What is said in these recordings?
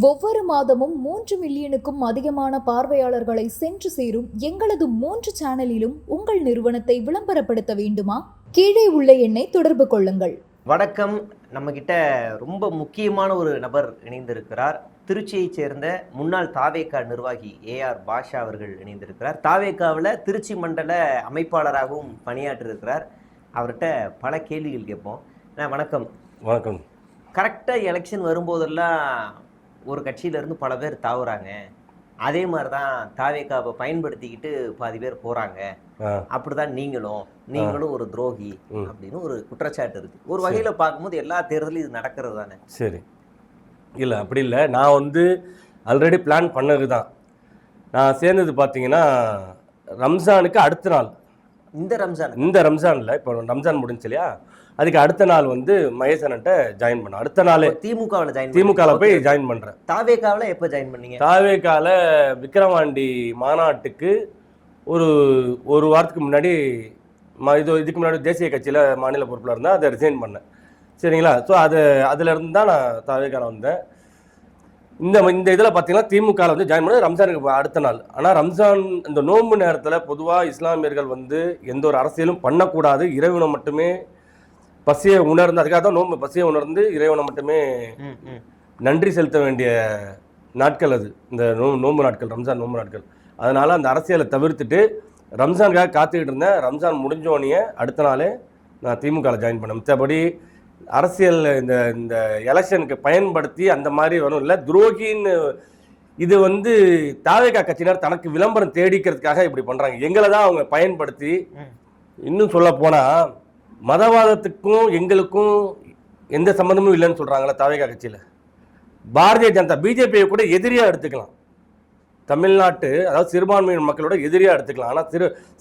ஒவ்வொரு மாதமும் 3 மில்லியனுக்கும் அதிகமான பார்வையாளர்களை சென்று சேரும் எங்களது 3 சேனலிலும் உங்கள் நிறுவனத்தை விளம்பரப்படுத்த வேண்டுமா? கீழே உள்ள எண்ணை தொடர்பு கொள்ளுங்கள். வணக்கம். நம்ம கிட்ட ரொம்ப முக்கியமான ஒரு நபர் இணைந்திருக்கிறார். திருச்சியைச் சேர்ந்த முன்னாள் தாவேகா நிர்வாகி ஏஆர் பாஷா அவர்கள் இணைந்திருக்கிறார். தாவேகாவில் திருச்சி மண்டல அமைப்பாளராகவும் பணியாற்றிருக்கிறார். அவர்கிட்ட பல கேள்விகள் கேட்போம். வணக்கம். வணக்கம். கரெக்டாக எலெக்ஷன் வரும்போதெல்லாம் ஒரு கட்சியிலேருந்து பல பேர் தாவுறாங்க. அதே மாதிரி தான் தாவேகாவை பயன்படுத்திக்கிட்டு பாதி பேர் போகிறாங்க. அப்படிதான் நீங்களும் ஒரு துரோகி அப்படின்னு ஒரு குற்றச்சாட்டு இருக்கு. ஒரு வகையில் பார்க்கும்போது எல்லா தேர்தலும் இது நடக்கிறது தானே? சரி, இல்லை அப்படி இல்லை. நான் ஆல்ரெடி பிளான் பண்ணது தான். நான் சேர்ந்தது பார்த்தீங்கன்னா ரம்ஜானுக்கு அடுத்த நாள். இந்த ரம்ஜானில் இப்போ ரம்ஜான் முடிஞ்சு இல்லையா, அதுக்கு அடுத்த நாள் மகேசன்ட்ட ஜாயின் பண்ண. அடுத்த நாள் திமுகவில் போய் ஜாயின் பண்ணுறேன். தாவேகாவில் எப்போ ஜாயின் பண்ணீங்க? தாவேகாவில் விக்கிரவாண்டி மாநாட்டுக்கு ஒரு வாரத்துக்கு முன்னாடி இதுக்கு முன்னாடி தேசிய கட்சியில் மாநில பொறுப்பில் இருந்தால் அதை ரிசைன் பண்ணேன். சரிங்களா? ஸோ அதுலேருந்து தான் நான் தாவேகாவில் வந்தேன். இந்த இதில் பார்த்தீங்கன்னா திமுகவில் ஜாயின் பண்ணது ரம்ஜானுக்கு அடுத்த நாள். ஆனால் ரம்ஜான் இந்த நோன்பு நேரத்தில் பொதுவாக இஸ்லாமியர்கள் எந்த ஒரு அரசியலும் பண்ணக்கூடாது, இறைவனை மட்டுமே பசியை உணர்ந்து, அதுக்காக தான் நோன்பு, பசியை உணர்ந்து இறைவனை மட்டுமே நன்றி செலுத்த வேண்டிய நாட்கள் அது, இந்த நோன்பு நாட்கள், ரம்ஜான் நோன்பு நாட்கள். அதனால் அந்த அரசியலை தவிர்த்துட்டு ரம்ஜானுக்காக காத்துக்கிட்டு இருந்தேன். ரம்ஜான் முடிஞ்சோடனே அடுத்த நாளே நான் திமுகவில் ஜாயின் பண்ணேன். மற்றபடி அரசியல் இந்த எலெக்ஷனுக்கு பயன்படுத்தி அந்த மாதிரி வரும் இல்லை. துரோகின்னு இது தாவேகா கட்சியினர் தனக்கு விளம்பரம் தேடிக்கிறதுக்காக இப்படி பண்ணுறாங்க. எங்களை தான் அவங்க பயன்படுத்தி, இன்னும் சொல்ல போனால் மதவாதத்துக்கும் எங்களுக்கும் எந்த சம்மந்தமும் இல்லைன்னு சொல்கிறாங்களே தாவேகா கட்சியில். பாரதிய ஜனதா பிஜேபியை கூட எதிரியாக எடுத்துக்கலாம். தமிழ்நாட்டு அதாவது சிறுபான்மையின மக்களோட எதிரியாக எடுத்துக்கலாம். ஆனால்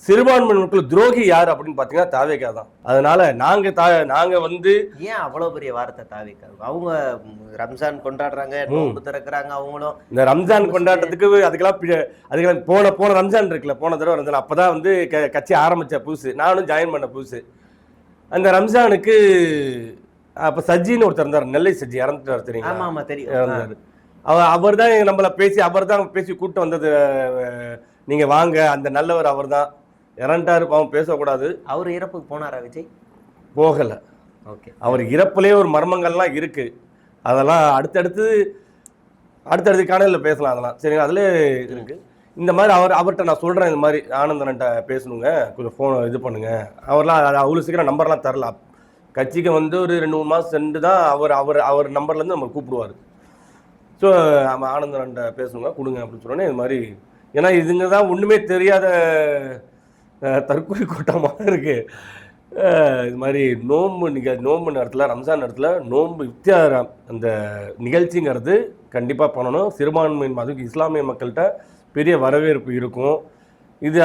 சிறுபான்மையின மக்கள் துரோகி யார் அப்படின்னு பார்த்தீங்கன்னா தாவேகா தான். அதனால நாங்கள் ஏன் அவ்வளோ பெரிய வார்த்தை தாவேகா? அவங்க ரம்ஜான் கொண்டாடுறாங்க, நோன்பு திறக்கிறாங்க. அவங்களும் இந்த ரம்ஜான் கொண்டாடுறதுக்கு அதுக்கெல்லாம் போன ரம்ஜான் இருக்குல்ல, போன தடவை ரம்ஜான் அப்போ தான் கட்சி ஆரம்பித்த புதுசு, நானும் ஜாயின் பண்ண புதுசு. அந்த ரம்ஜானுக்கு அப்போ சஜ்ஜின்னு ஒருத்தர் இருந்தார், நெல்லை சஜ்ஜி, இறந்துட்டார் தெரியுங்களா? ஆமாம் ஆமாம் தெரியும். அவர் தான் நம்மளை பேசி கூப்பிட்டு வந்தது. நீங்கள் வாங்க, அந்த நல்லவர் அவர் தான். இறந்துட்டாரு, அவன் பேசக்கூடாது. அவர் இறப்புக்கு போனாரா விஜய்? போகலை. ஓகே. அவர் இறப்புலேயே ஒரு மர்மங்கள்லாம் இருக்குது. அதெல்லாம் அடுத்தடுத்து காணொலியில் பேசலாம். அதெல்லாம் சரிங்களா, அதில் இருக்குது. இந்த மாதிரி அவர்கிட்ட நான் சொல்கிறேன், இந்த மாதிரி ஆனந்தன்ட்ட பேசணுங்க, கொஞ்சம் ஃபோன் இது பண்ணுங்க. அவர்லாம் அவ்வளோ சீக்கிரம் நம்பர்லாம் தரல. கட்சிக்கு ஒரு 2-3 மாதம் சென்று தான் அவர் நம்பர்லேருந்து நம்ம கூப்பிடுவார். ஸோ நம்ம ஆனந்தன்ட்ட பேசணுங்க, கொடுங்க அப்படின்னு சொன்னோன்னே இது மாதிரி. ஏன்னா இதுங்க தான் ஒன்றுமே தெரியாத தற்கொலை கூட்டமாக இருக்குது. இது மாதிரி நோன்பு நேரத்தில், ரம்ஜான் நேரத்தில் நோன்பு இஃப்தார் அந்த நிகழ்ச்சிங்கிறது கண்டிப்பாக பண்ணணும். சிறுபான்மையின் அதுவும் இஸ்லாமிய மக்கள்கிட்ட பெரிய வரவேற்பு இருக்கும்.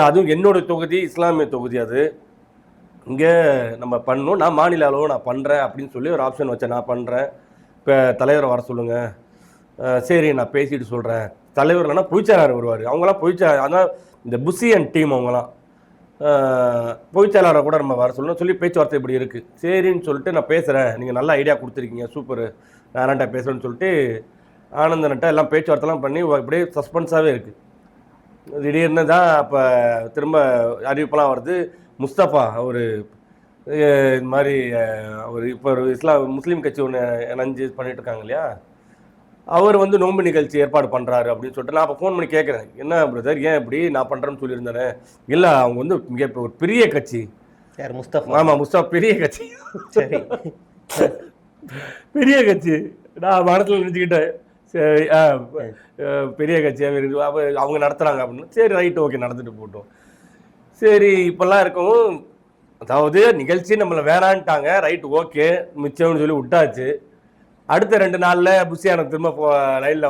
அதுவும் என்னோட தொகுதி, இஸ்லாமிய தொகுதி. அது இங்கே நம்ம பண்ணணும். நான் மாநில அளவு நான் பண்ணுறேன் அப்படின்னு சொல்லி ஒரு ஆப்ஷன் வச்சேன். நான் பண்ணுறேன், இப்போ தலைவரை வர சொல்லுங்கள். சரி, நான் பேசிட்டு சொல்கிறேன். தலைவர் இல்லைனா பொதுச்செயலாளர் வருவார். அவங்களாம் பொதுச்செயலாளர், ஆனால் இந்த புஷியன் டீம் அவங்களாம் பொதுச்செயலாளரை கூட நம்ம வர சொல்லணும் சொல்லி பேச்சுவார்த்தை இப்படி இருக்குது. சரின்னு சொல்லிட்டு நான் பேசுகிறேன், நீங்கள் நல்ல ஐடியா கொடுத்துருக்கீங்க, சூப்பர், நான் யார்கிட்ட பேசுகிறேன்னு சொல்லிட்டு ஆனந்தன்ட்ட எல்லாம் பேச்சுவார்த்தைலாம் பண்ணி இப்படியே சஸ்பென்ஸாகவே இருக்குது. திடீர்னு தான் அப்போ திரும்ப அறிவிப்பெல்லாம் வருது. முஸ்தபா அவர் இது மாதிரி அவர் இப்போ ஒரு முஸ்லீம் கட்சி ஒன்று இணைஞ்சு பண்ணிட்டு இருக்காங்க இல்லையா, அவர் நோன்பு நிகழ்ச்சி ஏற்பாடு பண்ணுறாரு அப்படின்னு சொல்லிட்டு நான் அப்போ ஃபோன் பண்ணி கேட்குறேன், என்ன பிரதர் ஏன் இப்படி நான் பண்ணுறேன்னு சொல்லியிருந்தேன். இல்லை, அவங்க மிக ஒரு பெரிய கட்சி. யார்? முஸ்தபா. ஆமாம், முஸ்தபா பெரிய கட்சி. சரி, பெரிய கட்சி. நான் மனத்தில் நினச்சிக்கிட்டேன், சரி பெரிய கட்சியாக அவங்க நடத்துகிறாங்க அப்படின்னு. சரி, ரைட்டு, ஓகே, நடந்துட்டு போட்டோம். சரி, இப்போல்லாம் இருக்கவும், அதாவது நிகழ்ச்சி நம்மளை வேணான்ட்டாங்க, ரைட்டு ஓகே மிச்சம்னு சொல்லி விட்டாச்சு. அடுத்த 2 நாளில் புஷியான திரும்ப லைனில்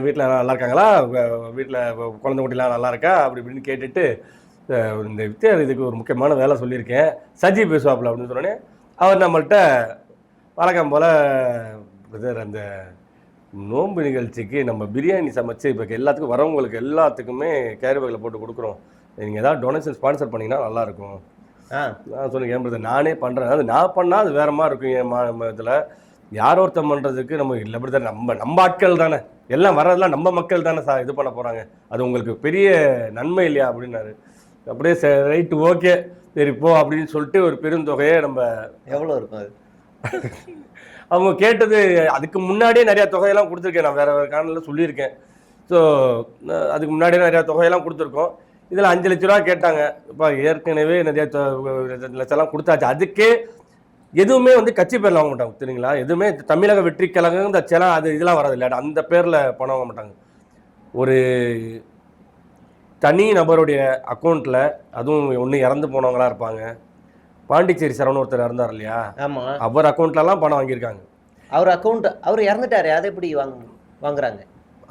வீட்டில் நல்லா இருக்காங்களா, வீட்டில் குழந்தை குட்டிலாம் நல்லா இருக்கா அப்படி இப்படின்னு கேட்டுட்டு, இந்த வித்தியார் இதுக்கு ஒரு முக்கியமான வேலை சொல்லியிருக்கேன், சஜி பேசுவாப்பில் அப்படின்னு சொன்னோன்னே அவர் நம்மள்கிட்ட வழக்கம் போல் பிரதர் அந்த நோன்பு நிகழ்ச்சிக்கு நம்ம பிரியாணி சமைச்சு இப்போ எல்லாத்துக்கும் வரவங்களுக்கு எல்லாத்துக்குமே கேரி பேக்கில் போட்டு கொடுக்குறோம், நீங்கள் ஏதாவது டொனேஷன் ஸ்பான்சர் பண்ணிங்கன்னா நல்லாயிருக்கும். நான் சொன்னேன், ஏன் பிரதர் நானே பண்ணுறேன், அது நான் பண்ணால் அது வேறு மாதிரி இருக்கும். என் இதில் யார் ஒருத்தன் பண்ணுறதுக்கு நம்ம இல்லை அப்படி தானே, நம்ம ஆட்கள் தானே, எல்லாம் வர்றதெல்லாம் நம்ம மக்கள் தானே இது பண்ண போகிறாங்க, அது உங்களுக்கு பெரிய நன்மை இல்லையா அப்படின்னாரு. அப்படியே ரைட்டு ஓகே சரி போ அப்படின்னு சொல்லிட்டு ஒரு பெருந்தொகையை நம்ம எவ்வளோ இருக்கும் அது? அவங்க கேட்டது அதுக்கு முன்னாடியே நிறையா தொகையெல்லாம் கொடுத்துருக்கேன், நான் வேறு வேறு காரணத்தில் சொல்லியிருக்கேன். ஸோ அதுக்கு முன்னாடியே நிறையா தொகையெல்லாம் கொடுத்துருக்கோம். இதில் 5 லட்ச ரூபா கேட்டாங்க. இப்போ ஏற்கனவே நிறையா லட்சம்லாம் கொடுத்தாச்சு. அதுக்கே எதுவுமே வந்து கட்சி பேரில் வாங்க மாட்டாங்க தெரியுங்களா, எதுவுமே தமிழக வெற்றி கழகம் இந்த செலாம் அது இதெல்லாம் வராது இல்லை, அந்த பேரில் பணம் வாங்க மாட்டாங்க. ஒரு தனி நபருடைய அக்கௌண்ட்டில், அதுவும் ஒன்று இறந்து போனவங்களாம் இருப்பாங்க. பாண்டிச்சேரி சரவணன் ஒருத்தர் இறந்தார் இல்லையா, ஆமாம், அவர் அக்கௌண்ட்லலாம் பணம் வாங்கியிருக்காங்க. அவர் இறந்துட்டாரு, அதை எப்படி வாங்குறாங்க?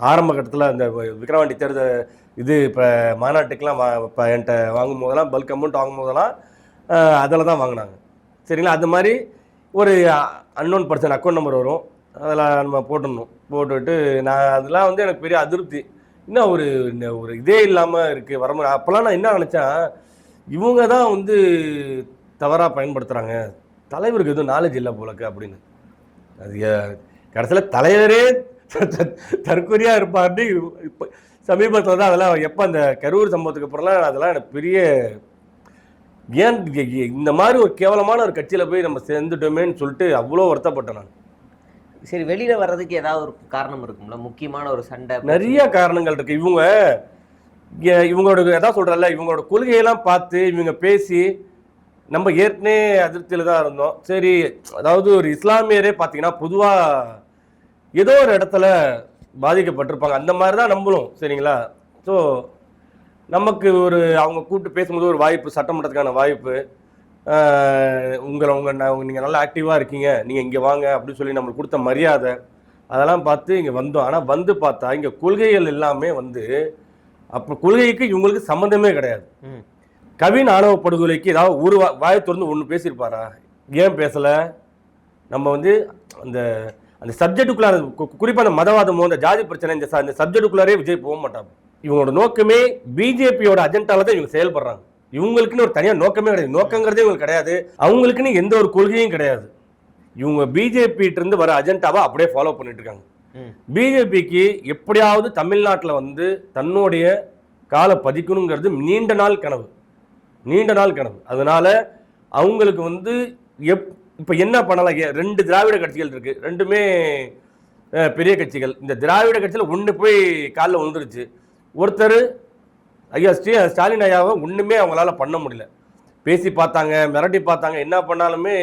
ஆரம்ப கட்டத்தில் அந்த விக்கிரவாண்டி தேர்தல் இது இப்போ மாநாட்டுக்கெலாம் இப்போ என்கிட்ட வாங்கும் போதெல்லாம் பல்க் அமௌண்ட் வாங்கும் போதெல்லாம் அதில் தான் வாங்கினாங்க சரிங்களா. அது மாதிரி ஒரு அன்னோன் பர்சன் அக்கௌண்ட் நம்பர் வரும், அதில் நம்ம போட்டுவிட்டு நான் அதெல்லாம் வந்து எனக்கு பெரிய அதிருப்தி. இன்னும் ஒரு இதே இல்லாமல் இருக்குது வரமுறை. அப்போல்லாம் நான் என்ன நினச்சேன், இவங்க தான் வந்து தவறாக பயன்படுத்துகிறாங்க, தலைவருக்கு எதுவும் நாலேஜ் இல்லை போலக்கு அப்படின்னு. அது கடைசியில் தலைவரே தற்கொலையாக இருப்பார்னு இப்போ சமீபத்தில் தான் அதெல்லாம் எப்போ அந்த கரூர் சம்பவத்துக்கு அப்புறம்லாம் அதெல்லாம் எனக்கு பெரிய ஏன் இந்த மாதிரி ஒரு கேவலமான ஒரு கட்சியில் போய் நம்ம சேர்ந்துட்டோமேன்னு சொல்லிட்டு அவ்வளோ வருத்தப்பட்டேன் நான். சரி, வெளியில் வர்றதுக்கு ஏதாவது ஒரு காரணம் இருக்கும்ல, முக்கியமான ஒரு சண்டை? நிறைய காரணங்கள் இருக்கு. இவங்களோட எதாவது சொல்கிறல்ல, இவங்களோட கொள்கையெல்லாம் பார்த்து இவங்க பேசி நம்ம ஏற்கனவே அதிருப்தியில் தான் இருந்தோம். சரி, அதாவது ஒரு இஸ்லாமியரே பார்த்தீங்கன்னா பொதுவாக ஏதோ ஒரு இடத்துல பாதிக்கப்பட்டிருப்பாங்க, அந்த மாதிரி தான் நம்மளும் சரிங்களா. ஸோ நமக்கு அவங்க கூப்பிட்டு பேசும்போது ஒரு வாய்ப்பு, சட்டமன்றத்துக்கான வாய்ப்பு, நீங்கள் நல்லா ஆக்டிவாக இருக்கீங்க, நீங்கள் இங்கே வாங்க அப்படின்னு சொல்லி நம்மளுக்கு கொடுத்த மரியாதை, அதெல்லாம் பார்த்து இங்கே வந்தோம். ஆனால் வந்து பார்த்தா இங்கே கொள்கைகள் எல்லாமே வந்து அப்போ கொள்கைக்கு இவங்களுக்கு சம்மந்தமே கிடையாது. கவின் ஆணவ படுகொலைக்கு ஏதாவது ஒரு வாயை திறந்து ஒன்று பேசியிருப்பாரா? ஏன் பேசலை? நம்ம வந்து அந்த அந்த சப்ஜெக்டுக்குள்ளார, குறிப்பாக அந்த மதவாதமோ அந்த ஜாதி பிரச்சனை, இந்த சப்ஜெக்டுக்குள்ளாரே விஜய் போக மாட்டாங்க. இவங்களோட நோக்கமே பிஜேபியோட அஜெண்டால தான் இவங்க செயல்படுறாங்க. இவங்களுக்குன்னு ஒரு தனியாக நோக்கமே கிடையாது, நோக்கங்கிறதே இவங்களுக்கு கிடையாது, அவங்களுக்குன்னு எந்த ஒரு கொள்கையும் கிடையாது. இவங்க பிஜேபிட்டு இருந்து வர அஜெண்டாவை அப்படியே ஃபாலோ பண்ணிட்டு இருக்காங்க. பிஜேபிக்கு எப்படியாவது தமிழ்நாட்டில் வந்து தன்னுடைய காலை பதிக்கணுங்கிறது நீண்ட நாள் கனவு. அதனால அவங்களுக்கு வந்து இப்போ என்ன பண்ணலாம், 2 திராவிட கட்சிகள் இருக்கு, ரெண்டுமே பெரிய கட்சிகள். இந்த திராவிட கட்சியில் ஒன்று போய் காலில் விழுந்துருச்சு. ஒருத்தர் ஐயா ஸ்டாலின் ஐயாவை ஒன்றுமே அவங்களால பண்ண முடியல. பேசி பார்த்தாங்க, மிரட்டி பார்த்தாங்க, என்ன பண்ணாலுமே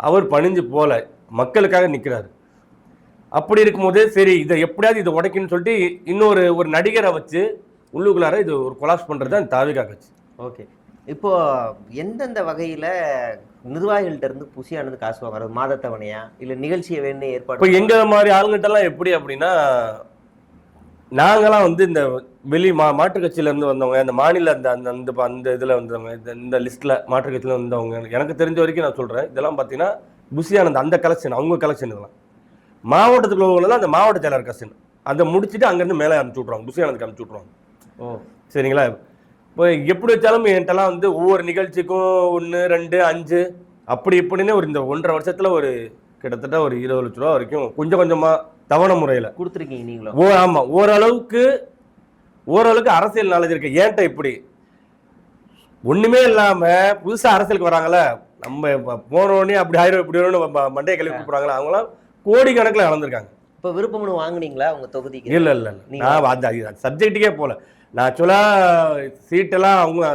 அவர் பணிஞ்சு போல, மக்களுக்காக நிற்கிறாரு. அப்படி இருக்கும்போது சரி இதை எப்படியாவது இதை உடைக்கணும்னு சொல்லிட்டு இன்னொரு நடிகரை வச்சு உள்ளுக்குள்ளார இது ஒரு கொலாப்ஸ் பண்ணுறது தான் தாவிகா கட்சி. ஓகே, இப்போ எந்தெந்த வகையில் நிர்வாகிகள்கிட்ட இருந்து புசியானது காசு வாங்குறது? மாதத்தவணையா, இல்லை நிகழ்ச்சியை வேணும் ஏற்பாடு? இப்போ எங்கள் மாதிரி ஆளுங்கிட்டலாம் எப்படி அப்படின்னா, நாங்களாம் வந்து இந்த மாற்றுக் கட்சியிலேருந்து வந்தவங்க, அந்த மாநில அந்த இதில் வந்தவங்க, இந்த லிஸ்ட்டில் மாற்றுக் கட்சியில் வந்தவங்க, எனக்கு தெரிஞ்ச வரைக்கும் நான் சொல்கிறேன், இதெல்லாம் பார்த்தீங்கன்னா புசியானந்த் அந்த கலெக்ஷன், அவங்க கலெக்ஷன் இதெல்லாம் மாவட்டத்துக்குள்ள உள்ளவங்களாம் அந்த மாவட்ட செயலர் கலெக்ஷன், அதை முடிச்சுட்டு அங்கேருந்து மேலே அனுப்பிச்சி விட்ருவாங்க, புசியானந்துக்கு அனுப்பிச்சி விட்ருவாங்க. சரிங்களா. இப்போ எப்படி வச்சாலும் என்கிட்டலாம் வந்து ஒவ்வொரு நிகழ்ச்சிக்கும் 1, 2, 5 அப்படி இப்படின்னு இந்த 1.5 வருஷத்தில் கிட்டத்தட்ட 20 லட்ச ரூபா வரைக்கும் கொஞ்சம் கொஞ்சமாக தவணை முறையில் கொடுத்துருக்கீங்க நீங்களும்? ஆமாம், ஓரளவுக்கு அரசியல் நாலேஜ் இருக்கு. ஏன்ட்ட இப்படி ஒன்றுமே இல்லாமல் புதுசாக அரசியலுக்கு வராங்களே, நம்ம போனோடனே அப்படி ஆயிரம் இப்படி மண்டையை கழுவி கொடுக்குறாங்களா, அவங்களாம் கோடிக்கணக்கில் இழந்திருக்காங்க. இப்போ விருப்பமனு வாங்குனீங்களா உங்கள் தொகுதிக்கு? இல்லை, நான் அந்த சப்ஜெக்ட்டுக்கே போகல. நான் ஆக்சுவலாக சீட்டெல்லாம் அவங்க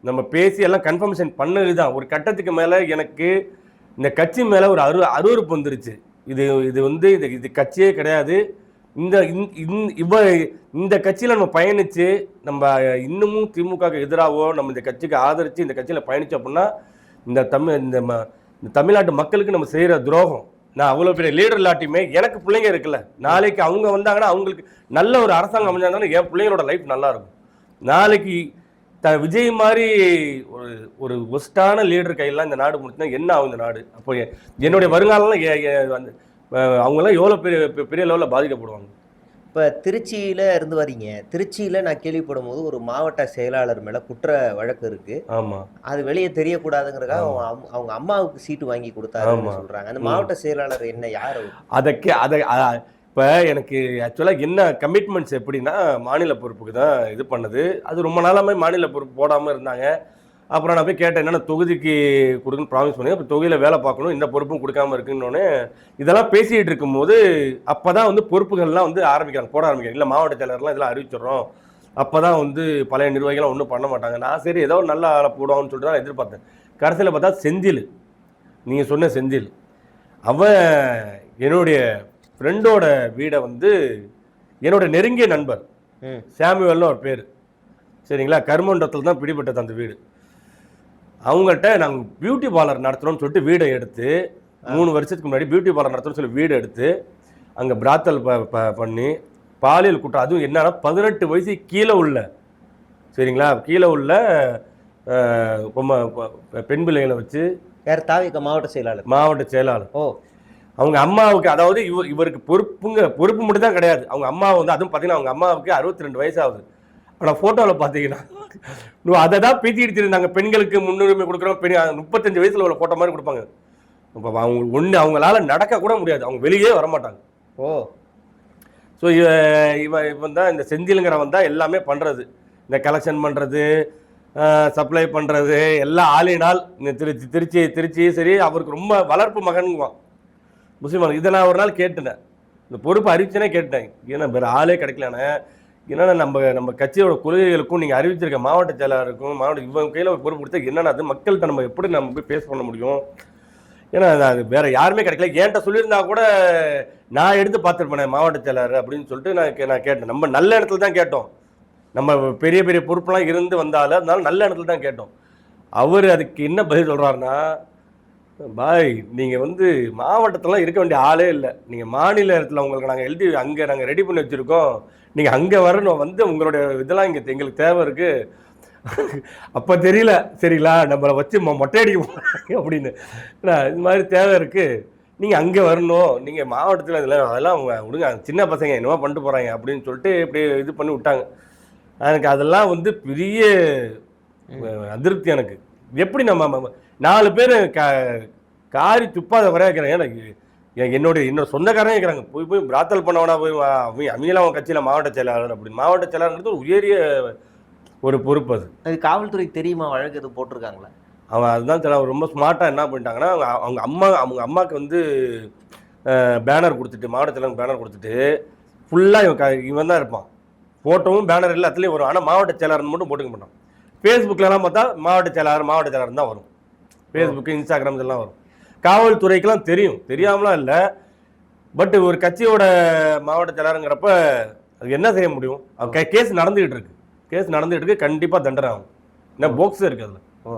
நம்ம பேசி எல்லாம் கன்ஃபர்மேஷன் பண்ணது தான். ஒரு கட்டத்துக்கு மேலே எனக்கு இந்த கட்சி மேலே ஒரு அருவருப்பு வந்துருச்சு. இது வந்து இது கட்சியே கிடையாது. இந்த கட்சியில் நம்ம பயணித்து நம்ம இன்னமும் திமுகவுக்கு எதிராகவோ நம்ம இந்த கட்சிக்கு ஆதரித்து இந்த கட்சியில் பயணித்தோம் அப்படின்னா இந்த தமிழ்நாட்டு மக்களுக்கு நம்ம செய்கிற துரோகம். நான் அவ்வளோ பெரிய லீடர் இல்லாட்டியுமே எனக்கு பிள்ளைங்க இருக்குல்ல, நாளைக்கு அவங்க வந்தாங்கன்னா அவங்களுக்கு நல்ல ஒரு அரசாங்கம் அமைஞ்சாங்கன்னா என் பிள்ளைங்களோட லைஃப் நல்லா இருக்கும். நாளைக்கு விஜய் மாதிரி ஒரு ஒஸ்டான லீடர் கையெல்லாம் இந்த நாடு முடிச்சுன்னா என்ன ஆகும் இந்த நாடு? அப்போ என்னுடைய வருங்காலம்லாம் அவங்கெல்லாம் எவ்வளோ பெரிய லெவலில் பாதிக்கப்படுவாங்க. இப்போ திருச்சியில இருந்து வரீங்க. திருச்சியில நான் கேள்விப்படும் போது ஒரு மாவட்ட செயலாளர் மேல குற்ற வழக்கு இருக்கு. ஆமா அது வெளியே தெரியக்கூடாதுங்கிறதுக்காக ஆமா அவங்க அம்மாவுக்கு சீட்டு வாங்கி கொடுத்தாருன்னு ஆமா சொல்றாங்க. அந்த மாவட்ட செயலாளர் என்ன யார் அவரு? அதை இப்போ எனக்கு ஆக்சுவலாக என்ன கமிட்மெண்ட்ஸ் எப்படின்னா மாநில பொறுப்புக்கு தான் இது பண்ணது. அது ரொம்ப நாளாமே மாநில பொறுப்பு போடாமல் இருந்தாங்க. அப்புறம் நான் போய் கேட்டேன், என்னென்ன தொகுதிக்கு கொடுக்குன்னு ப்ராமிஸ் பண்ணி, அப்புறம் தொகுதியில் வேலை பார்க்கணும், இந்த பொறுப்பும் கொடுக்காம இருக்குன்னொன்னே இதெல்லாம் பேசிகிட்டு இருக்கும்போது அப்போ தான் வந்து பொறுப்புகள்லாம் வந்து போட ஆரம்பிக்கிறாங்க. இல்லை மாவட்ட செயலர்லாம் இதெல்லாம் அறிவிச்சிடுறோம். அப்போ தான் வந்து பழைய நிர்வாகிகள்லாம் ஒன்றும் பண்ண மாட்டாங்க. நான் சரி ஏதோ நல்ல ஆளை போடுவான்னு சொல்லிட்டு தான் எதிர்பார்த்தேன். கடைசியில் பார்த்தா செந்தில், நீங்கள் சொன்ன செந்தில், அவன் என்னுடைய ஃப்ரெண்டோட வீடை வந்து என்னோட நெருங்கிய நண்பர் சாமுவேல்னு ஒரு பேர், சரிங்களா, கருமண்டத்தில் தான் பிடிபட்டது அந்த வீடு. அவங்கள்ட்ட நாங்கள் பியூட்டி பார்லர் நடத்துகிறோம்னு சொல்லிட்டு வீடை எடுத்து 3 வருஷத்துக்கு முன்னாடி பியூட்டி பார்லர் நடத்துகிறோம்னு சொல்லி வீடு எடுத்து அங்கே பிராத்தல் பண்ணி பாலியல் குற்றம், அதுவும் என்னன்னா 18 வயசு கீழே உள்ள, சரிங்களா, கீழே உள்ள ரொம்ப பெண் பிள்ளைகளை வச்சு. யார்? தாவிக மாவட்ட செயலாளர். ஓ, அவங்க அம்மாவுக்கு, அதாவது இவருக்கு பொறுப்பு மட்டும் தான் கிடையாது. அவங்க அம்மா வந்து, அதுவும் பார்த்தீங்கன்னா அவங்க அம்மாவுக்கு 62 வயசு ஆகுது. ஆனால் ஃபோட்டோவில் பார்த்தீங்கன்னா அதை தான் பேசிட்டு இருந்தாங்க, பெண்களுக்கு முன்னுரிமை கொடுக்குறோம், 35 வயசில் உள்ள ஃபோட்டோ மாதிரி கொடுப்பாங்க. இப்போ அவங்க அவங்களால நடக்க கூட முடியாது, அவங்க வெளியே வரமாட்டாங்க. ஓ, ஸோ இவன் தான் இந்த செந்திலுங்கிறவன் தான் எல்லாமே பண்ணுறது, இந்த கலெக்ஷன் பண்ணுறது, சப்ளை பண்ணுறது எல்லாம் ஆளினால். இந்த திருச்சி சரி, அவருக்கு ரொம்ப வளர்ப்பு மகன்வான் முஸ்லீம். இதை நான் ஒரு நாள் கேட்டேன், இந்த பொறுப்பு அறிவிச்சனே கேட்டேன், ஏன்னா வேறு ஆளே கிடைக்கலண்ணே, என்னென்னா நம்ம கட்சியோட கொள்கைகளுக்கும் நீங்கள் அறிவிச்சிருக்க மாவட்ட செயலாளருக்கும் இவங்க கையில் ஒரு பொறுப்பு கொடுத்தா என்னென்னா அது மக்கள்கிட்ட நம்ம எப்படி நம்ம போய் பேச பண்ண முடியும்? ஏன்னா அது வேற யாருமே கிடைக்கல. என்கிட்ட சொல்லியிருந்தா கூட நான் எடுத்து பார்த்துருப்பேன் மாவட்ட செயலாளர் அப்படின்னு சொல்லிட்டு நான் கேட்டேன். நம்ம நல்ல இடத்துல தான் கேட்டோம், நம்ம பெரிய பெரிய பொறுப்புலாம் இருந்து வந்தாலும் அதனால நல்ல இடத்துல தான் கேட்டோம். அவர் அதுக்கு என்ன பதில் சொல்கிறாருன்னா, பாய் நீங்கள் வந்து மாவட்டத்திலாம் இருக்க வேண்டிய ஆளே இல்லை, நீங்கள் மாநில இடத்துல உங்களுக்கு நாங்கள் அங்கே நாங்கள் ரெடி பண்ணி வச்சுருக்கோம், நீங்கள் அங்கே வரணும், வந்து உங்களுடைய இதெல்லாம் இங்கே எங்களுக்கு தேவை இருக்குது. அப்போ தெரியல, சரிங்களா, நம்மளை வச்சு மொட்டையடிக்க அப்படின்னு, இது மாதிரி தேவை இருக்குது, நீங்கள் அங்கே வரணும், நீங்கள் மாவட்டத்தில் அதெல்லாம் அவங்க விடுங்க, சின்ன பசங்க என்னவோ பண்ணிட்டு போகிறாங்க அப்படின்னு சொல்லிட்டு இப்படி இது பண்ணி விட்டாங்க. எனக்கு அதெல்லாம் வந்து பெரிய அதிருப்தி. எனக்கு எப்படி நம்ம 4 பேர் காரி துப்பாத வர வைக்கிறாங்க. எனக்கு என்னோட சொந்தக்காரங்க இருக்கிறாங்க, போய் பிராத்தல் பண்ணவனா போய் அவங்களாம் அவன் கட்சியில் மாவட்ட செயலாளர் அப்படின்னு. மாவட்ட செயலாளர்ன்றது உயரிய ஒரு பொறுப்பு. அது காவல்துறைக்கு தெரியுமா? வழக்கு எதுவும் போட்டிருக்காங்களா? அவன் அதுதான் தெரியல. அவர் ரொம்ப ஸ்மார்ட்டாக என்ன பண்ணிட்டாங்கன்னா, அவங்க அம்மாவுக்கு வந்து பேனர் கொடுத்துட்டு, மாவட்ட செயலாளர் பேனர் கொடுத்துட்டு ஃபுல்லாக இவன் தான் இருப்பான், ஃபோட்டோவும் பேனர் எல்லாத்துலேயும் வரும். ஆனால் மாவட்ட செயலாளர்னு மட்டும் போட்டுக்க மாட்டான். ஃபேஸ்புக்கிலலாம் பார்த்தா மாவட்ட செயலாளர் தான் வரும், ஃபேஸ்புக்கு இன்ஸ்டாகிராம் இதெல்லாம் வரும். காவல்துறைக்கெல்லாம் தெரியும், தெரியாமலாம் இல்லை. பட் ஒரு கட்சியோட மாவட்ட செயலாளருங்கிறப்ப அது என்ன செய்ய முடியும்? கேஸ் நடந்துகிட்டு இருக்கு, கண்டிப்பாக தண்டனை ஆகும். என்ன போக்ஸ் இருக்கு அதில். ஓ,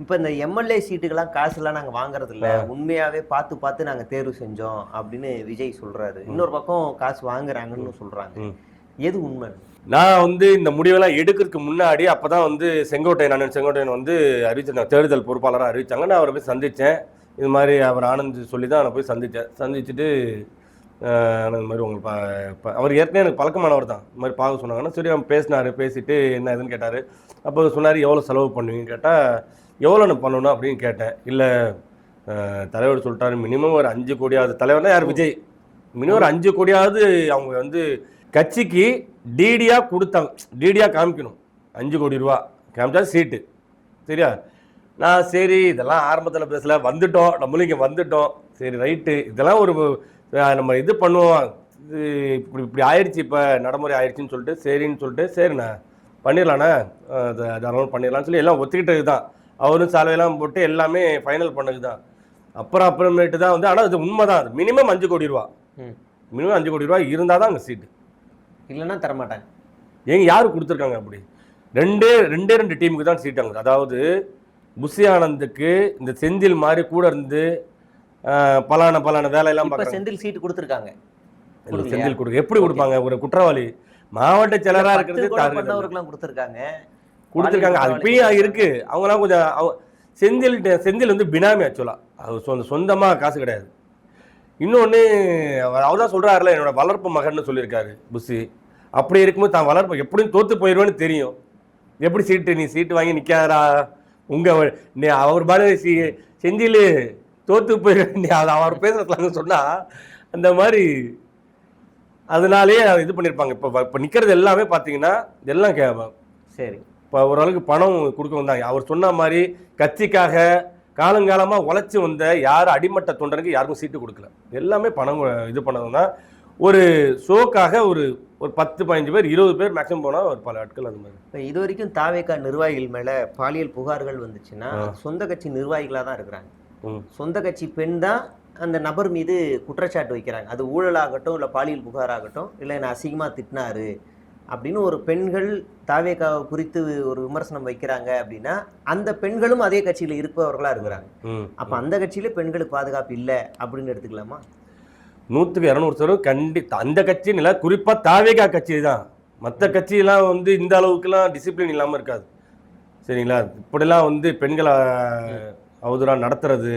இப்போ இந்த எம்எல்ஏ சீட்டுக்கெல்லாம் காசுலாம் நாங்கள் வாங்குறது இல்லை, உண்மையாகவே பார்த்து நாங்கள் தேர்வு செஞ்சோம் அப்படின்னு விஜய் சொல்கிறாரு. இன்னொரு பக்கம் காசு வாங்குறாங்கன்னு சொல்கிறாங்க. எது உண்மை? நான் வந்து இந்த முடிவெல்லாம் எடுக்கிறதுக்கு முன்னாடி அப்போ தான் வந்து செங்கோட்டையன் வந்து அறிவிச்சிருந்தாங்க, தேர்தல் பொறுப்பாளராக அறிவித்தாங்க. நான் அவரை போய் சந்தித்தேன். இது மாதிரி அவர் ஆனந்த் சொல்லி தான் நான் போய் சந்திச்சுட்டு இந்த மாதிரி உங்களுக்கு அவர் ஏற்கனவே எனக்கு பழக்கமானவர் தான், இந்த மாதிரி பார்க்க சொன்னாங்கன்னா சரி அவன் பேசிட்டு என்ன இதுன்னு கேட்டார். அப்போ சொன்னார், எவ்வளோ செலவு பண்ணுவீங்கன்னு கேட்டால், எவ்வளோ நான் பண்ணணும் அப்படின்னு கேட்டேன். இல்லை தலைவர் சொல்லிட்டாரு, மினிமம் ஒரு 5 கோடியாவது, தலைவர்னா யார்? விஜய். மினிமம் ஒரு 5 கோடியாவது அவங்க வந்து கட்சிக்கு டிடியாக கொடுத்தாங்க, டிடியாக காமிக்கணும். 5 கோடி ரூபா காமிச்சா சீட்டு, சரியா? நான் சரி இதெல்லாம் ஆரம்பத்தில் பேசல, வந்துட்டோம், நம்மளும் இங்கே வந்துட்டோம், சரி ரைட்டு, இதெல்லாம் ஒரு நம்ம இது பண்ணுவோம், இது இப்படி ஆயிடுச்சு, இப்போ நடைமுறை ஆயிடுச்சுன்னு சொல்லிட்டு சரின்னு சொல்லிட்டு, சரிண்ணா பண்ணிடலாண்ணா, அதெல்லாம் பண்ணிடலான்னு சொல்லி எல்லாம் ஒத்துக்கிட்டது தான். அவரும் சாலையெல்லாம் போட்டு எல்லாமே ஃபைனல் பண்ணது தான். அப்புறமேட்டு தான் வந்து, ஆனால் அது உண்மை தான், அது மினிமம் 5 கோடி ரூபா, மினிமம் 5 கோடி ரூபா இருந்தால் தான் அங்கே சீட்டு, இல்லைன்னா தரமாட்டாங்க. யாரு கொடுத்துருக்காங்க? அப்படி ரெண்டு டீமுக்கு தான் சீட் ஆகுது. அதாவது புஷி ஆனந்துக்கு இந்த செந்தில் மாதிரி கூட இருந்து பலான வேலையெல்லாம் பார்க்க செந்தில் சீட்டு கொடுத்துருக்காங்க. செந்தில் கொடுக்க எப்படி கொடுப்பாங்க? ஒரு குற்றவாளி மாவட்ட செயலராக இருக்கிறது கொடுத்துருக்காங்க. அது இப்பயும் இருக்கு. அவங்களாம் கொஞ்சம் செந்தில் வந்து பினாமி, ஆக்சுவலாக அது சொந்தமாக காசு கிடையாது. இன்னொன்று அவர் தான் சொல்கிறாருல என்னோட வளர்ப்பு மகன்னு சொல்லியிருக்காரு புஷி. அப்படி இருக்கும்போது தான் வளர்ப்பு எப்படியும் தோற்று போயிடுவேன்னு தெரியும். எப்படி நீ சீட்டு வாங்கி நிற்காரா நீ அவர் பாரு செஞ்சில் தோற்று போயிடுவேன் நீ அவர் பேசுறதுலாங்க சொன்னால் அந்த மாதிரி அதனாலே இது பண்ணியிருப்பாங்க. இப்போ நிற்கிறது எல்லாமே பார்த்தீங்கன்னா எல்லாம் சரி இப்போ ஓரளவுக்கு பணம் கொடுக்க வந்தாங்க. அவர் சொன்ன மாதிரி கட்சிக்காக காலங்காலமாக உழைச்சி வந்த யாரும் அடிமட்ட தொண்டனுக்கு யாருக்கும் சீட்டு கொடுக்கல. எல்லாமே பணம் இது பண்ணதுன்னா ஒரு ஷோக்காக ஒரு 10-15 பேர் 20 பேர் மேக்ஸிமம் போனால் ஒரு பல ஆட்கள் அது மாதிரி. இப்போ இது வரைக்கும் தாவேகா நிர்வாகிகள் மேலே பாலியல் புகார்கள் வந்துச்சுன்னா சொந்த கட்சி நிர்வாகிகளாக தான் இருக்கிறாங்க. சொந்த கட்சி பெண் தான் அந்த நபர் மீது குற்றச்சாட்டு வைக்கிறாங்க. அது ஊழலாகட்டும், இல்லை பாலியல் புகாராகட்டும், இல்லை என்னை அசிங்கமாக திட்டினாரு அப்படின்னு ஒரு பெண்கள் தாவேகாவை குறித்து ஒரு விமர்சனம் வைக்கிறாங்க அப்படின்னா அந்த பெண்களும் அதே கட்சியில் இருப்பவர்களாக இருக்கிறாங்க. அப்போ அந்த கட்சியில பெண்களுக்கு பாதுகாப்பு இல்லை அப்படின்னு எடுத்துக்கலாமா? 100% அந்த கட்சி இல்லை, குறிப்பாக தாவேகா கட்சி தான். மற்ற கட்சியெல்லாம் வந்து இந்த அளவுக்குலாம் டிசிப்ளின் இல்லாமல் இருக்காது. சரிங்களா? இப்படிலாம் பெண்களை அவதூறாக நடத்துறது,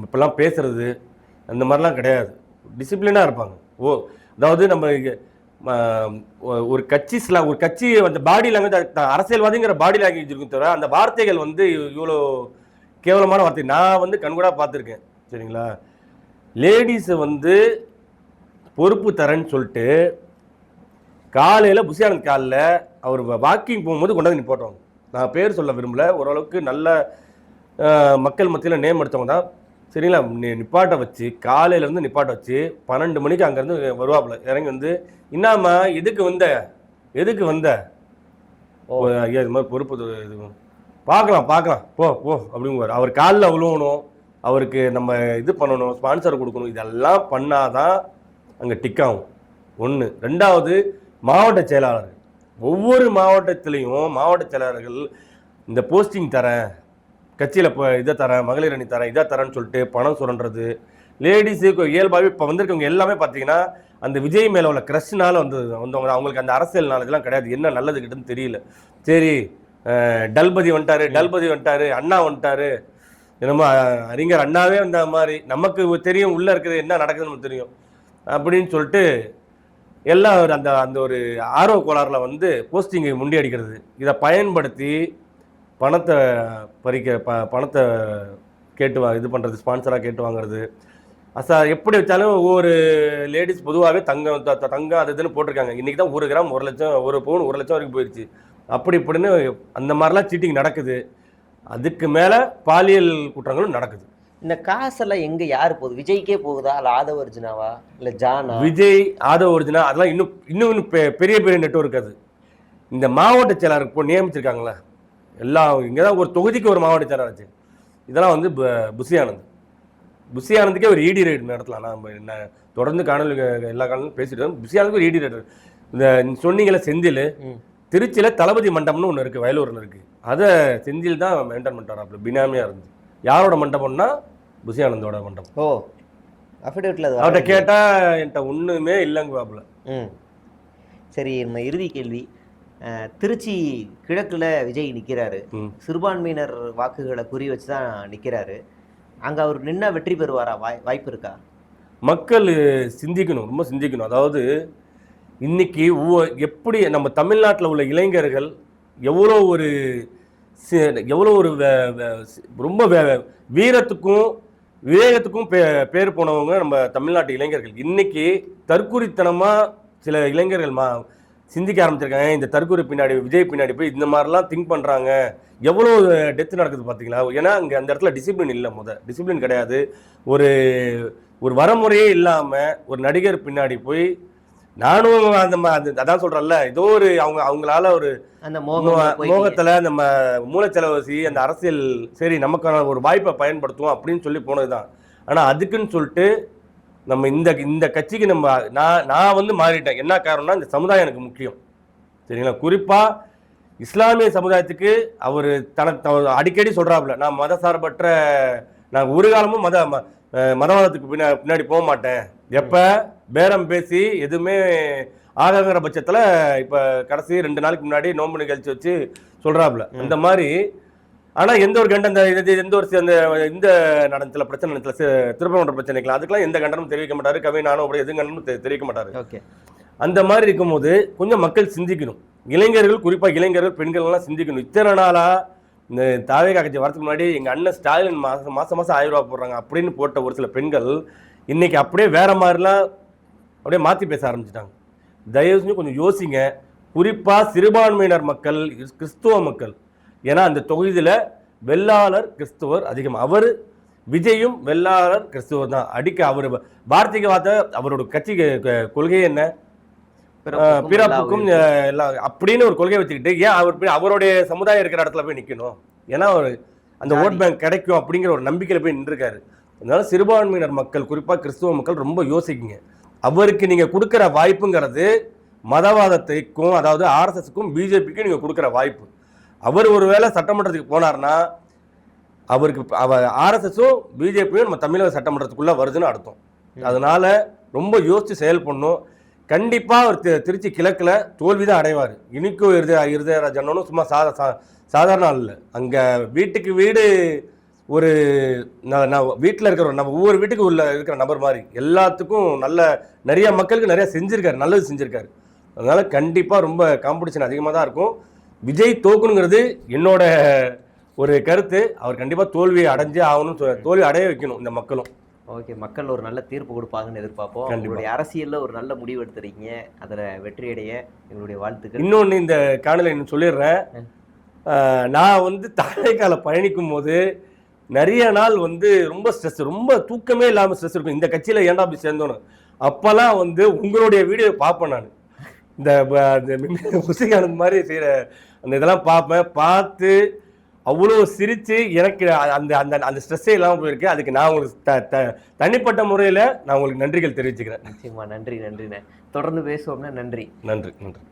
இப்பெல்லாம் பேசுறது, அந்த மாதிரிலாம் கிடையாது. டிசிப்ளினாக இருப்பாங்க. அதாவது நம்ம ஒரு கட்சி அந்த பாடி லாங்குவேஜ், அரசியல்வாதிங்கிற பாடி லாங்குவேஜ் இருக்கும் தவிர அந்த வார்த்தைகள் இவ்வளோ கேவலமான வார்த்தை நான் கண்கூடாக பார்த்துருக்கேன். சரிங்களா? லேடிஸை பொறுப்பு தரேன்னு சொல்லிட்டு காலையில் புஷியானந்த் காலில் அவர் வாக்கிங் போகும்போது கொண்டாந்து நிப்பாட்டுவாங்க. நான் பேர் சொல்ல விரும்பல, ஓரளவுக்கு நல்ல மக்கள் மத்தியில் நேம் எடுத்தவங்க தான். சரிங்களா? நிப்பாட்டை வச்சு காலையிலேருந்து நிப்பாட்டை வச்சு 12 மணிக்கு அங்கேருந்து வருவாப்புல இறங்கி இன்னாமா எதுக்கு வந்த ஐயா இது மாதிரி பொறுப்பு இது பார்க்கலாம் போ அப்படிங்குவார். அவர் காலில் விழுவணும், அவருக்கு நம்ம இது பண்ணணும், ஸ்பான்சர் கொடுக்கணும். இதெல்லாம் பண்ணாதான் அங்கே டிக்காகும். 1. 2வது மாவட்ட செயலாளர்கள், ஒவ்வொரு மாவட்டத்திலையும் மாவட்ட செயலாளர்கள் இந்த போஸ்டிங் தரேன், கட்சியில் இப்போ இதை தரேன், மகளிர் அணி தரேன், இதை தரேன்னு சொல்லிட்டு பணம் சுரண்டுறது. லேடிஸுக்கு இயல்பாகவே இப்போ வந்திருக்கவங்க எல்லாமே பார்த்தீங்கன்னா அந்த விஜய் மேலே உள்ள க்ரஷ்னால வந்தவங்க. அவங்களுக்கு அந்த அரசியல் நாலேஜ்லாம் கிடையாது, என்ன நல்லது கிட்டன்னு தெரியல. சரி டல்பதி வந்துட்டாரு, அண்ணா வந்துட்டாரு, என்னமோ அறிஞர் அண்ணாவே வந்த மாதிரி நமக்கு தெரியும் உள்ளே இருக்கிறது என்ன நடக்குதுன்னு நமக்கு தெரியும் அப்படின்னு சொல்லிட்டு எல்லாம் அந்த அந்த ஒரு ஆர்வ கோளாறில் போஸ்டிங்கை முண்டியடிக்கிறது. இதை பயன்படுத்தி பணத்தை பணத்தை கேட்டு இது பண்ணுறது, ஸ்பான்சராக கேட்டு வாங்குறது. எப்படி வச்சாலும் ஒவ்வொரு லேடிஸ் பொதுவாகவே தங்கம் அது இதுன்னு போட்டிருக்காங்க. இன்றைக்கி தான் 1 கிராம் 1 லட்சம், 1 பவுன் 1 லட்சம் வரைக்கும் போயிடுச்சு. இப்படின்னு அந்த மாதிரிலாம் சீட்டிங் நடக்குது. அதுக்கு மேலே பாலியல் குற்றங்களும் நடக்குது. இந்த காசெல்லாம் எங்கே யார் போகுது? விஜய்க்கே போகுதா, இல்லை ஆதவ அர்ஜுனாவா, இல்லை ஜானா? விஜய், ஆதவ அர்ஜுனா அதெல்லாம் இன்னும் பெரிய நெட்வொர்க். அது இந்த மாவட்ட செயலாளர் இப்போ நியமிச்சிருக்காங்களே எல்லாம், இங்கே தான் ஒரு தொகுதிக்கு ஒரு மாவட்ட செயலாளர் ஆச்சு. இதெல்லாம் புஷி ஆனந்துக்கே ஒரு இடி ரைடு நடத்தலாம். நான் தொடர்ந்து காணொலி எல்லா காலையும் பேசிட்டு இருக்கேன். புஷி ஆனந்துக்கு ஒரு இடி ரைடு. இந்த சொன்னீங்கள செந்தில், திருச்சியில் தளபதி மண்டபம்னு ஒன்று இருக்குது, வயலூரில் இருக்குது. அதை செந்தில் தான் மெயின்டைன் பண்ணுறாரு, பினாமியாக இருந்து. யாரோட மண்டபம்னா புஷி ஆனந்தோட மண்டபம். அஃபிடேவிட்ல அவர்கிட்ட கேட்டால் என்கிட்ட ஒன்றுமே இல்லைங்க பாப்புல. சரி, நம்ம இறுதி கேள்வி. திருச்சி கிழக்குல விஜய் நிற்கிறாரு, சிறுபான்மையினர் வாக்குகளை குறி வச்சு தான் நிற்கிறாரு. அங்கே அவர் நின்னா வெற்றி பெறுவாரா? வாய்ப்பு இருக்கா? மக்கள் சிந்திக்கணும், ரொம்ப சிந்திக்கணும். அதாவது இன்னைக்கு எப்படி நம்ம தமிழ்நாட்டில் உள்ள இளைஞர்கள் எவ்வளோ ஒரு ரொம்ப வீரத்துக்கும் விவேகத்துக்கும் பேர் போனவங்க நம்ம தமிழ்நாட்டு இளைஞர்கள். இன்னைக்கு தற்குறித்தனமாக சில இளைஞர்கள் சிந்திக்க ஆரம்பிச்சிருக்காங்க. இந்த தற்கொலை பின்னாடி, விஜய் பின்னாடி போய் இந்த மாதிரிலாம் திங்க் பண்ணுறாங்க. எவ்வளோ டெத்து நடக்குது பார்த்தீங்களா? ஏன்னா அங்கே அந்த இடத்துல டிசிப்ளின் இல்லை, டிசிப்ளின் கிடையாது. ஒரு வரமுறையே இல்லாமல் ஒரு நடிகர் பின்னாடி போய் நானும் அதான் சொல்கிறேன்ல, ஏதோ ஒரு அவங்களால ஒரு அந்த மோகத்தில் நம்ம மூலச்செலவசி அந்த அரசியல் சரி நமக்கான ஒரு வாய்ப்பை பயன்படுத்துவோம் அப்படின்னு சொல்லி போனது தான். ஆனால் அதுக்குன்னு சொல்லிட்டு நம்ம இந்த கட்சிக்கு நான் மாறிட்டேன். என்ன காரணம்னா இந்த சமுதாயம் எனக்கு முக்கியம். சரிங்களா? குறிப்பாக இஸ்லாமிய சமுதாயத்துக்கு அவர் அடிக்கடி சொல்கிறாப்புல, நான் மதசார்பற்ற, நான் ஒரு காலமும் மதவாதத்துக்கு பின்னாடி போக மாட்டேன். எப்போ பேரம் பேசி எதுவுமே ஆகாங்கிற பட்சத்தில் இப்போ கடைசி 2 நாளைக்கு முன்னாடி நோன்பு நிகழ்ச்சி வச்சு சொல்கிறாப்புல. அந்த மாதிரி ஆனா எந்த ஒரு கண்டம் எந்த ஒரு இந்த நடனத்துல பிரச்சனை நடத்துல திருப்பரங்குன்ற பிரச்சனைகள் அதுக்கெல்லாம் எந்த கண்டனமும் தெரிவிக்க மாட்டாரு. கவிஞானும் அப்படி எதுவும் கண்டனமும் தெரிவிக்க மாட்டாரு. ஓகே. அந்த மாதிரி இருக்கும்போது கொஞ்சம் மக்கள் சிந்திக்கணும். இளைஞர்கள், குறிப்பா இளைஞர்கள், பெண்கள் எல்லாம் சிந்திக்கணும். இத்தனை நாளா இந்த தாவேகா கட்சி வரதுக்கு முன்னாடி எங்க அண்ணன் ஸ்டாலின் மாசம் 1000 ரூபாய் போடுறாங்க அப்படின்னு போட்ட ஒரு சில பெண்கள் இன்னைக்கு அப்படியே வேற மாதிரிலாம் அப்படியே மாத்தி பேச ஆரம்பிச்சிட்டாங்க. தயவு செஞ்சு கொஞ்சம் யோசிங்க. குறிப்பா சிறுபான்மையினர் மக்கள், கிறிஸ்துவ மக்கள். ஏன்னா அந்த தொகுதியில வெள்ளாளர் கிறிஸ்துவர் அதிகம். அவர் விஜயும் வெள்ளாளர் கிறிஸ்துவர் தான். அவர் வார்த்தைக்கு வார்த்தை அவரோட கட்சி கொள்கை என்ன, பிறப்புக்கும் எல்லாம் அப்படின்னு ஒரு கொள்கை வச்சுக்கிட்டு ஏன் அவருடைய சமுதாயம் இருக்கிற இடத்துல போய் நிக்கணும்? ஏன்னா அந்த ஓட் பேங்க் கிடைக்கும் அப்படிங்கிற ஒரு நம்பிக்கையில போய் நின்றுருக்காரு. அதனால சிறுபான்மையினர் மக்கள், குறிப்பா கிறிஸ்துவ மக்கள் ரொம்ப யோசிக்குங்க. அவருக்கு நீங்க கொடுக்குற வாய்ப்புங்கிறது மதவாதத்துக்கும், அதாவது ஆர்எஸ்எஸ்க்கும் பிஜேபிக்கும் நீங்க கொடுக்குற வாய்ப்பு. அவர் ஒருவேளை சட்டமன்றத்துக்கு போனார்னா அவருக்கு ஆர்எஸ்எஸும் பிஜேபியும் நம்ம தமிழக சட்டமன்றத்துக்குள்ள வருதுன்னு அர்த்தம். அதனால ரொம்ப யோசிச்சு செயல் பண்ணும். கண்டிப்பா அவர் திருச்சி கிழக்குல தோல்விதான் அடைவார். இனிக்கும் இருதயராஜனும் சும்மா சாதாரண ஆள் இல்லை. அங்க வீட்டுக்கு வீடு ஒரு வீட்டில் இருக்கிற நம்ம ஒவ்வொரு வீட்டுக்கு உள்ள இருக்கிற நபர் மாதிரி எல்லாத்துக்கும் நிறைய மக்களுக்கு நிறைய செஞ்சிருக்காரு, நல்லது செஞ்சிருக்காரு. அதனால கண்டிப்பா ரொம்ப காம்படிஷன் அதிகமாக தான் இருக்கும். விஜய் தோக்கணுங்கிறது என்னோட ஒரு கருத்து. அவர் கண்டிப்பா தோல்வியை அடைஞ்சே ஆகணும், தோல்வி அடைய வைக்கணும் இந்த மக்களும். ஓகே, மக்கள் ஒரு நல்ல தீர்ப்பு கொடுப்பாங்கன்னு எதிர்பார்ப்போம். உங்களுடைய அரசியல்ல ஒரு நல்ல முடிவு எடுத்துறீங்க, அதுல வெற்றியடைய எங்களுடைய வாழ்த்துக்கள். இன்னொன்னு இந்த காணொலியை சொல்லிடுறேன். நான் தாவேகால பயணிக்கும் போது நிறைய நாள் ரொம்ப ஸ்ட்ரெஸ், ரொம்ப தூக்கமே இல்லாம ஸ்ட்ரெஸ் இருக்கும். இந்த கட்சியில ஏன்டா அப்படி சேர்ந்தோன்னு அப்பெல்லாம் உங்களுடைய வீடியோ பார்ப்பேன். நான் இந்த முசிகானந்த் மாதிரி செய்யற அந்த இதெல்லாம் பார்த்து அவ்வளோ சிரிச்சு எனக்கு அந்த அந்த அந்த ஸ்ட்ரெஸ்ஸே இல்லாமல் போயிருக்கு. அதுக்கு நான் உங்களுக்கு தனிப்பட்ட முறையில் நான் உங்களுக்கு நன்றிகள் தெரிவிச்சுக்கிறேன். நிச்சயமா நன்றி. தொடர்ந்து பேசுவோம்னா நன்றி. நன்றி.